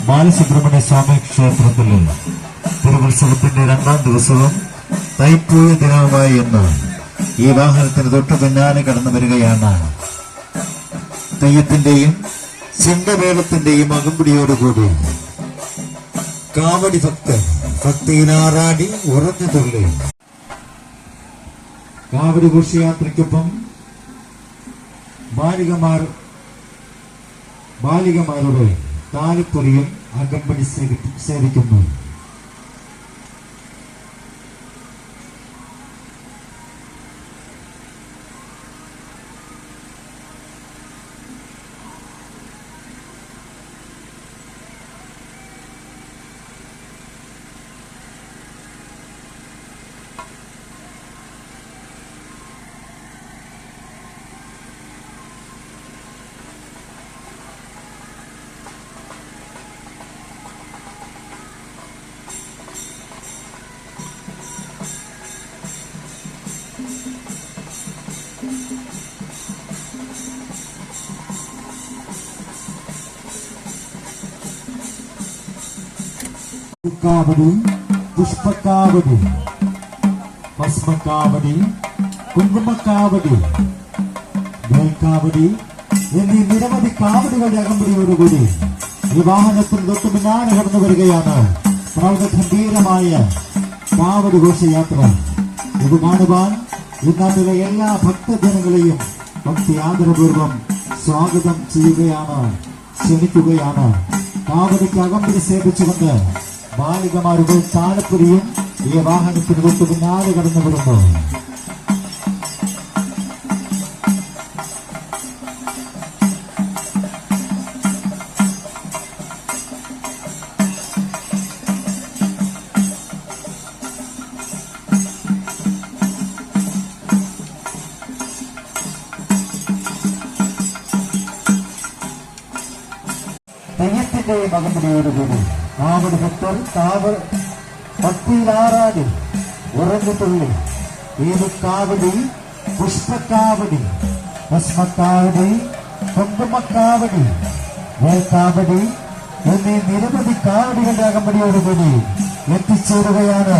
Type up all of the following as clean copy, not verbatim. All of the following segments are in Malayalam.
ബാലസുബ്രഹ്മണ്യ സ്വാമി ക്ഷേത്രത്തിൽ തിരുവുത്സവത്തിന്റെ 2ാം ദിവസവും തൈപ്പൂയ ദിനവുമായി ഇന്ന് ഈ വാഹനത്തിന് തൊട്ടു പിന്നാലെ കടന്നു വരികയാണ്. തെയ്യത്തിന്റെയും ചെണ്ടമേളത്തിന്റെയും അകമ്പടിയോടുകൂടി കാവടി ഭക്തിയിലാറാടി ഉറഞ്ഞു തുള്ളി കാവടി ഘോഷയാത്രയ്ക്കൊപ്പം ബാലികമാരുടെ താലിപ്പൊലിയും അകമ്പടി സേവിക്കുന്നു. കാവടി, പുഷ്പക്കാവടി, ഭസ്മക്കാവടി, കുങ്കുമക്കാവടി, വേൽക്കാവടി എന്നീ നിരവധി കാവടികളുടെ അകമ്പടിയോടുകൂടി ഈ വാഹനത്തിന് തൊട്ടു പിന്നാലെ കടന്നു വരികയാണ് പ്രൗഢഗംഭീരമായ കാവടി ഘോഷയാത്ര. ഇത് കാണുവാൻ ഈ നാട്ടിലെ എല്ലാ ഭക്തജനങ്ങളെയും ഭക്തി ആദരപൂർവം സ്വാഗതം ചെയ്യുകയാണ്, ക്ഷണിക്കുകയാണ്. കാവടിക്ക് അകമ്പടി സേവിച്ചുകൊണ്ട് ബാലികമാരുടെ താലപ്പൊലിയും ഈ വാഹനത്തിന് തൊട്ടു പിന്നാലെ കടന്നു വരുന്നു. തെയ്യത്തിന്റെയും അകമ്പടിയോടുകൂടി കാവടി ഭക്തർ ഭക്തിയിലാറാടി ഉറഞ്ഞുതുള്ളി ഏത് കാവടി, പുഷ്പക്കാവടി, ഭസ്മക്കാവടി, കുങ്കുമക്കാവടി, വേൽക്കാവടി എന്നീ നിരവധി കാവടികളുടെ അകമ്പടിയോടുകൂടി എത്തിച്ചേരുകയാണ്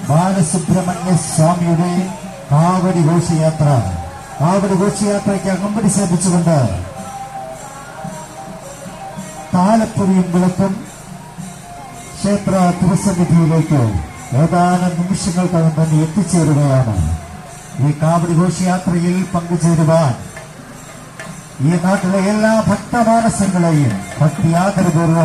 ബാലസുബ്രഹ്മണ്യ സ്വാമിയുടെ കാവടി ഘോഷയാത്ര. കാവടി ഘോഷയാത്രയ്ക്ക് അകമ്പടി സേവിച്ചുകൊണ്ട് താലപ്പൊലിയും വിളക്കും ക്ഷേത്ര തിരുസന്നിധിയിലേക്ക് ഏതാനും നിമിഷങ്ങൾക്കകം തന്നെ എത്തിച്ചേരുകയാണ്. ഈ കാവടി ഘോഷയാത്രയിൽ പങ്കുചേരുവാൻ ഈ നാട്ടിലെ എല്ലാ ഭക്തമാനസങ്ങളെയും ഭക്തി ആദരപൂർവ്വം